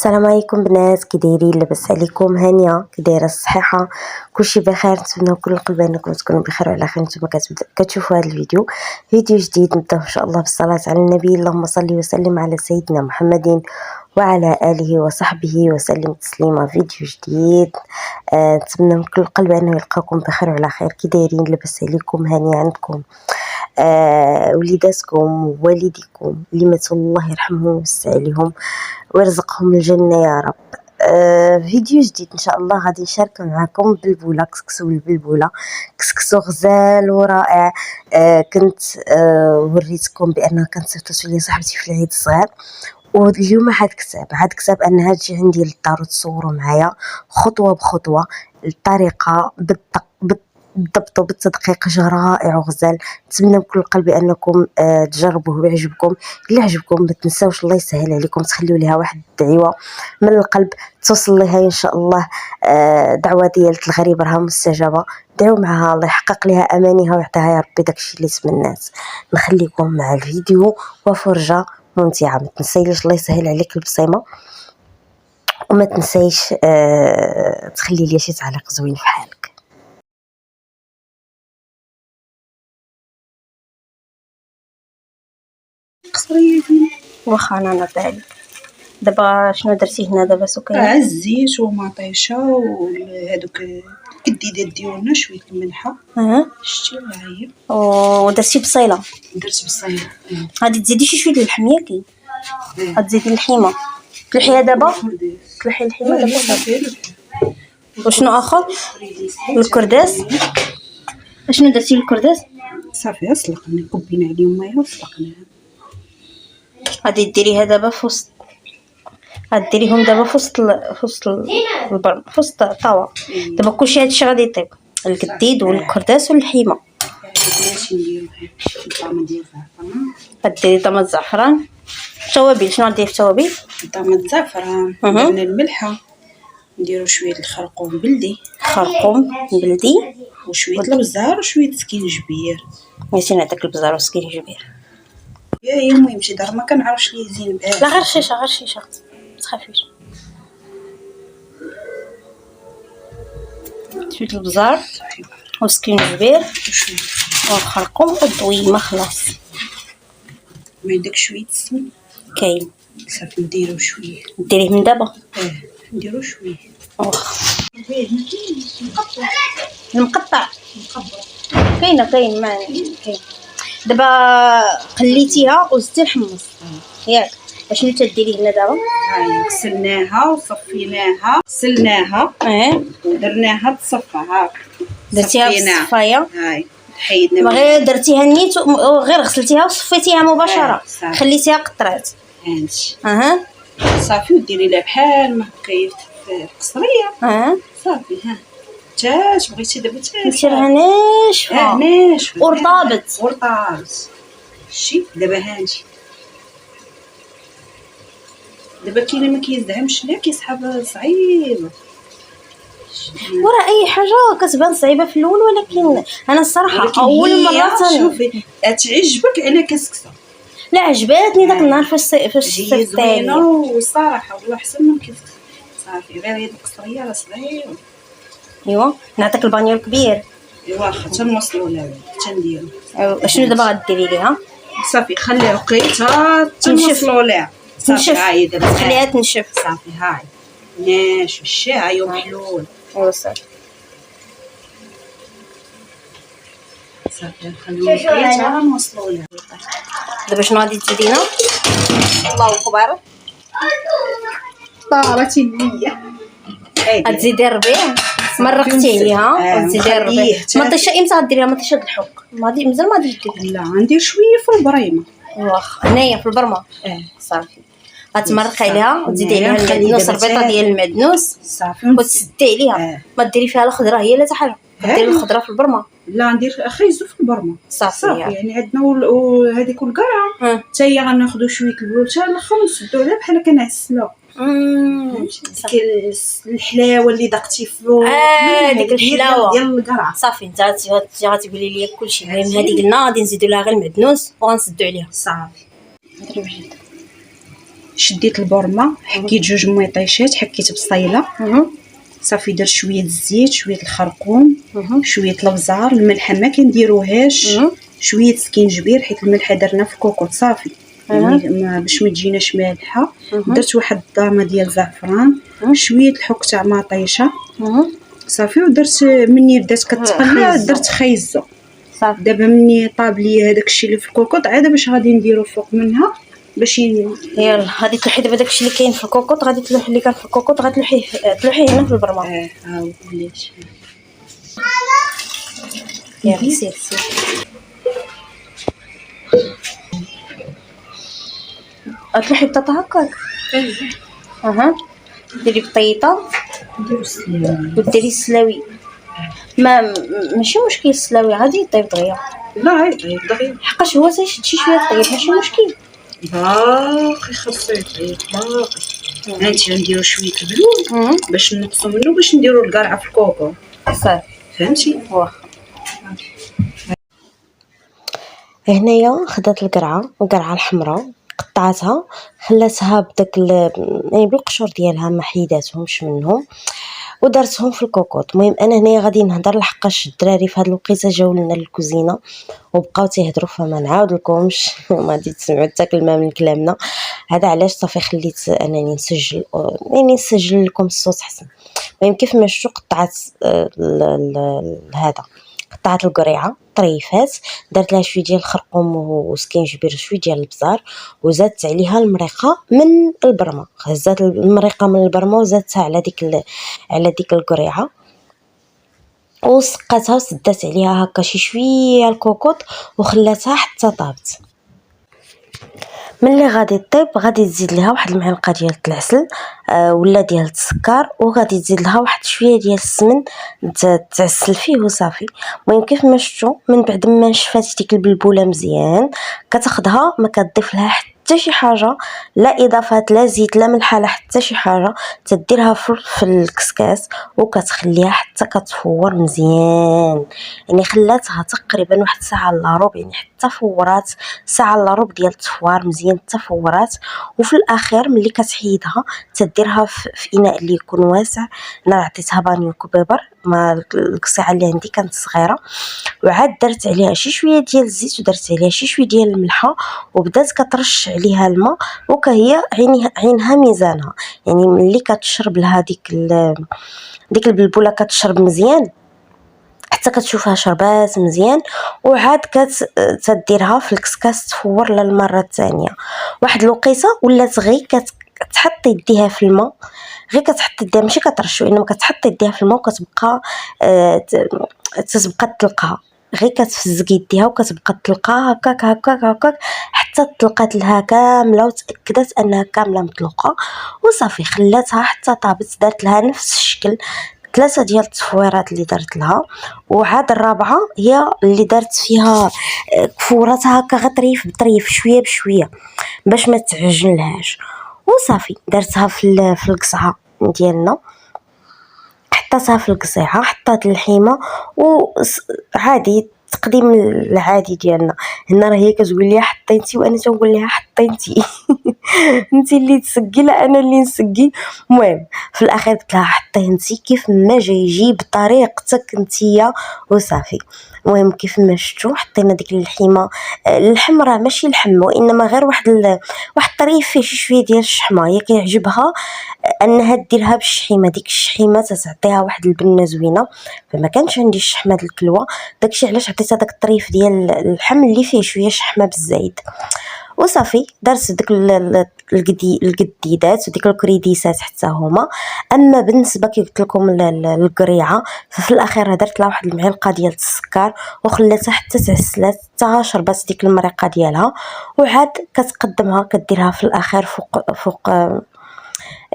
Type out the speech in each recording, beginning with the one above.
السلام عليكم بنات، كي دايرين؟ لاباس عليكم؟ هانيه كي دايره؟ الصحيحه كلشي بخير؟ نتمنى كل قلب انكم تكونوا بخير وعلى خير. نتوما كتشوفوا هذا فيديو جديد. نبداو ان شاء الله بالصلاه على النبي. اللهم صل وسلم على سيدنا محمد وعلى اله وصحبه وسلم تسليما. فيديو جديد. نتمنى من كل قلب انه يلقاكم بخير وعلى خير. كي دايرين؟ لاباس عليكم؟ هانيه عندكم وليداتكم ووالديكم اللي ماتوا، الله يرحمهم ويوسع عليهم ويرزقهم الجنة يا رب. فيديو جديد ان شاء الله غادي نشارك معكم بالبوله، كسكسو بالبوله، كسكسو غزال ورائع. كنت وريتكم بانها كنصيفطو ليا صاحبتي في العيد الصغير، واليوم عاد كتاب انها تجي عندي للدار وتصوروا معايا خطوه بخطوه الطريقه بالضبط وبالتدقيق. جا رائع وغزال. نتمنى بكل قلبي انكم تجربوه ويعجبكم. الا عجبكم ما تنساوش، الله يسهل عليكم، تخليوا ليها واحد الدعوه من القلب توصل لها ان شاء الله. دعوه ديال الغريب راها مستجابه. دعوا معها الله يحقق لها امانيها ويعطيها يا ربي داكشي اللي تمنات. نخليكم مع الفيديو وفرجه ممتعه. ما تنسيليش، الله يسهل عليك البصيمه، وما تنسيش تخلي لي شي تعليق زوين في حالك. قصريتي واخا انا نرد. دابا شنو درتي هنا دابا؟ سكينه الزيت ومطيشه وهذوك الكديدات ديالنا شويه الملحه. شتي ها هي. ودرتي بصيله؟ درت بصيله. غادي تزيدي شويه الحم ياكي. غتزيدي الحيمه. تلوحيها دابا، تلوحي الحيمه دابا صافي. وشنو اخر؟ الكرداس. شنو درتي للكرداس؟ صافي سلقنا، كبينا عليهم ميه وسلقناها. غادي ديريها دابا في وسط، غديريهم دابا في وسط البرم، في وسط الطاوه. دابا كلشي هادشي غادي يطيب، الكديد والكرداس والحيمه. ماشي نديرو الطامه ديال الزعفران. غديري طامه الزعفران. التوابل شنو غديري في التوابل؟ طامه الزعفران، درنا الملحه، نديرو شويه الخرقوم بلدي، خرقوم بلدي، وشويه البزار وشويه سكينجبير. نسينا نعطيك البزار وسكينجبير. يا المهم شي دار ما كنعرفش ليه زين بها. لا غير شيشه، غير شيشه، متخافيش. شويه البزار وسكينجبير والخرقوم والدويمه. خلاص. ما عندك شويه السمن؟ كاين. صافي نديرو شويه. ديريه من دابا؟ نديرو شويه. واخا. المقطع كاين ما كاين. دابا قليتيها وزدتي الحمص ياك. اشنو تديري هنا دابا؟ هاي غسلناها وصفيناها، غسلناها ودرناها تصفى. هاك درتيها بالصفايه. هاي حيدنا. ما غير درتيها نيت غير غسلتيها وصفيتيها مباشره. خليتيها قطرات. هانتي. صافي. وديري لها بحال ما كيف في القصريه. صافي. تاش بغيتي دابا ديريها ناشفه. ناشفه ورطابت. شتي دابا هانتي. دابا كاين ما كيزعمش لا كيسحب صعيب. ورا اي حاجه كتبان صعيبه في الاول، ولكن انا الصراحه اول مره شوفي تعجبك على كسكسه. لا عجباتني داك النهار في الصيف زوينه وصراحه والله احسن من كسكسه. صافي غير هاد القصريه راه صغيره. ايوا نعطيك البانيو الكبير. واخا تنوصلوا لها تنديرو. شنو دابا غديري ليها؟ صافي خليها وقيته تنوصلوا لها. صافي هاي دابا خليها تنشف. صافي هاي ناشف الشاي ومحلول. ايوا صافي نخليوها وقيته نوصلوا لها. دابا شنو غادي تزيدينا؟ الله اكبر. طارت النيه. غتزيدي الربيع مرقتي عليها وتزيدي الربيع. مطيشه امتى غديريها؟ مطيشه الحك مازال ما ديري. لا غندير شويه في البريمه. واخا هنايا في البرمه. صافي غتمرقي عليها وتزيدي عليها المعدنوس، الربيطه ديال المعدنوس. صافي وتسدي عليها. ما ديري فيها لا خضره هي لا حتى حاجه. ديري الخضره في البرمه. لا ندير خيزو في البرمه. صافي يعني عندنا وهذيك والقرعه حتى هي غناخذوا شويه البروتين الاخر ونسدو عليها بحال كنعسلوها. ديك الحلاوه اللي دقتي فوق. ديك الحلاوه ديال القرعه. صافي انت غتقولي لي كلشي. المهم هذه قلنا غادي نزيدو لها غير المعدنوس وغنسدو عليها. صافي شديت البرمه، حكيت 2 ميطيشات، حكيت بصيله صافي، درت شويه الزيت، شويه الخرقوم، شويه الابزار، الملحه ما كنديروهاش، شويه سكينجبير حيت الملحه درنا في الكوكوط صافي، يعني باش ما تجيناش مالحه. درت واحد الضامه ديال الزعفران، شويه الحك تاع مطيشه صافي، ودرت مني بدات كتقلى درت خيزو صافي. دابا مني طاب لي هذاك الشيء اللي في الكوكوط، عاد باش غادي نديرو فوق منها باش يلا غادي تلوحي دابا داكشي اللي كاين في الكوكوط، غادي تلوحي اللي كان في الكوكوط، غادي تلوحيه هنا في البرمه. وليت يلا سير تلوحي بطاطا هكاك. ديري بطيطه، نديري السلاوي. ماشي مشكل السلاوي غادي يطيب دغيا. لا يطيب دغيا حقاش هو تيشد شي شويه طيب ماشي مشكل. باقي خاصو يطيب باقي. هانتي غنديرو شويه البلول باش نقصو منه باش نديرو القرعه في الكوكو صافي فهمتي. واخا هنايا خدات القرعه الحمراء، قطعتها خلاتها بداك يعني بالقشور ديالها، ما حيداتهمش منهم ودرتهم في الكوكوط. المهم انا هنايا غادي نهضر لحقاش الدراري في هاد الوقيته جاو لنا للكوزينه وبقاو تيهضروا، فما نعاود لكمش ما غادي تسمعوا حتى كلمه من كلامنا. هذا علاش صافي خليت انني نسجل، يعني نسجل لكم الصوت حسن. المهم كيف ما شفتوا قطعت هذا، قطعت القريعه طريفات، درت لها شويه ديال الخرقوم وسكينجبير، شويه ديال البزار، وزادت عليها المريقه من البرمه. هزات المريقه من البرمه وزادتها على ديك القريعه وسقاتها وسدات عليها هكا شي شويه الكوكوط وخلاتها حتى طابت. ملي غادي طيب غادي تزيد لها واحد المعلقه ديال العسل ولا ديال السكر، وغادي تزيد لها واحد شويه ديال السمن تعسل فيه وصافي. المهم كيف ما شفتوا من بعد ما نشفات ديك البلبوله مزيان كتاخدها، ما كتضيف لها حتى شي حاجه، لا اضافات لا زيت لا ملح لا حتى شي حاجه، تديرها في الكسكاس وكتخليها حتى كتفور مزيان. يعني خلاتها تقريبا واحد ساعه الا ربع، يعني حتى فورات ساعه الا ربع ديال التفوار مزيان حتى فورات. وفي الاخير ملي كتحيدها تديرها في اناء اللي يكون واسع. انا عطيتها بانيو كبيبر، ما القصيعه اللي عندي كانت صغيره، وعاد درت عليها شي شويه ديال الزيت ودرت عليها شي شويه ديال الملحه، وبدات كترش عليها الماء وكهي عينها ميزانها. يعني ملي كتشرب لها ديك البلبوله كتشرب مزيان حتى كتشوفها شربات مزيان، وعاد كتديرها في الكسكاس تفور للمره الثانيه. واحد الوقيته ولات غير كتحط يديها في الماء، غير كتحط يديها ماشي كترشو، انما كتحط يديها في الماء وكتبقى تتبقى تلقاها، غير كتفزق يديها وكتبقى تلقاها هكاك هكاك هكاك حتى تلقات لها كامله وتاكدت انها كامله مطلوقه وصافي. خلاتها حتى طابت، دارت لها نفس الشكل 3 ديال التصفيرات اللي درت لها، وعاد الرابعه هي اللي درت فيها فورتها هكا غطريف بطريف شويه بشويه باش ما تعجن لهاش وصافي. درتها في القصعه ديالنا، حطيتها في القصيعه، حطات اللحيمه وعادي التقديم العادي ديالنا. هنا راه هي كتقول لي حطيتي وانا تنقول لها حطيتي انت اللي تسقي لا انا اللي نسقي. المهم في الاخير قلت لها حطيه انت كيف ما جاي يجي بطريقتك انتيا وصافي. المهم كيف ما شفتوا حطينا ديك اللحيمه الحمراء ماشي اللحم، وانما غير واحد الطريف فيه شي شويه ديال الشحمه. هي كيعجبها انها ديرها بالشحيمه، ديك الشحيمه تعطيها واحد البنه زوينه، فما كانش عندي الشحمه د الكلوه، داكشي علاش عطيتها داك الطريف ديال اللحم اللي فيه شويه شحمه بالزايد وصافي. درت داك القديدات وديك الكريديسات حتى هما. اما بالنسبه كي قلت لكم القريعه ففي الاخير درت لها واحد المعلقه ديال السكر وخلاتها حتى تعسلات حتى شربات ديك المريقه ديالها، وعاد كتقدمها كديرها في الاخير فوق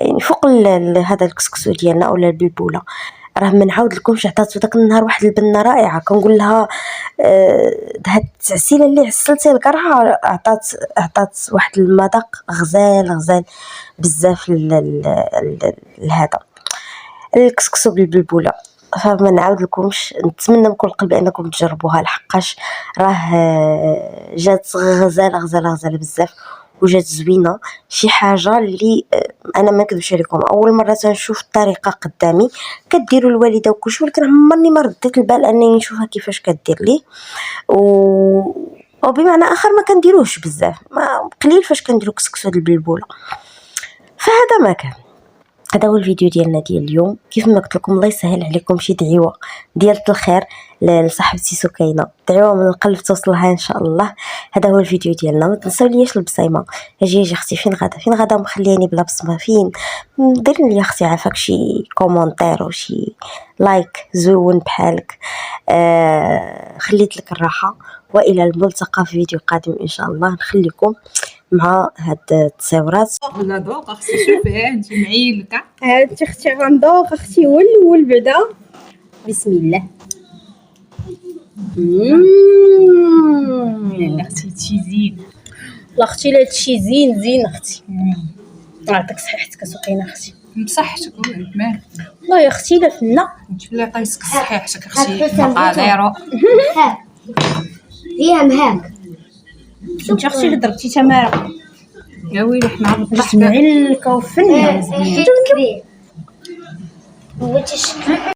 يعني فوق هذا الكسكسو ديالنا اولا البلبوله. راه ما نعاود لكمش عطاتو داك النهار واحد البنه رائعه، كنقول لها هاد التعسيله اللي عسلتي القرعه عطات واحد المذاق غزال بزاف لهذا الكسكسو بالبلبوله. فما نعاود لكمش، نتمنى من كل قلب انكم تجربوها لحقاش راه جات غزاله بزاف وجات زوينه، شي حاجه اللي انا ما نكذبش عليكم اول مره تنشوف الطريقه قدامي كديروا الوالده وكلشي، ولكن عمرني ما رديت البال انني نشوفها كيفاش كدير لي وبمعنى اخر ما كنديروش بزاف، ما قليل فاش كنديروا كسكسو البلبوله. فهذا ما كان، هذا هو الفيديو ديالنا ديال اليوم. كيف ما قلت لكم الله يسهل عليكم شي دعوه ديال الخير لصاحبتي سكينه، دعوه من القلب توصلها ان شاء الله. هذا هو الفيديو ديالنا، ما تنساو ليش البصيمه. اجي اختي فين غادا مخلياني بلا بصمه، فين ديري لي اختي عافاك شي كومونتير وشي لايك زوين بحالك. خليت لك الراحه، والى الملتقى في فيديو قادم ان شاء الله. نخليكم مع هاد التصاورات. لا دوق اختي، شوفي انت معيلكه، انت اختي غندوق اختي هو الاول بعدا. بسم الله. لا اختي هادشي زين، لا اختي لا هادشي زين اختي. عطاك صحيحتك سكينه اختي. بصحتك والمال. والله يا اختي لا فنا انت لا قيسك صحيحتك اختي، مقاديرو فيها مهاك. انت اختي اللي ضربتي تماره يا ويلي حنا عرفنا معلكه وفنه. كبير.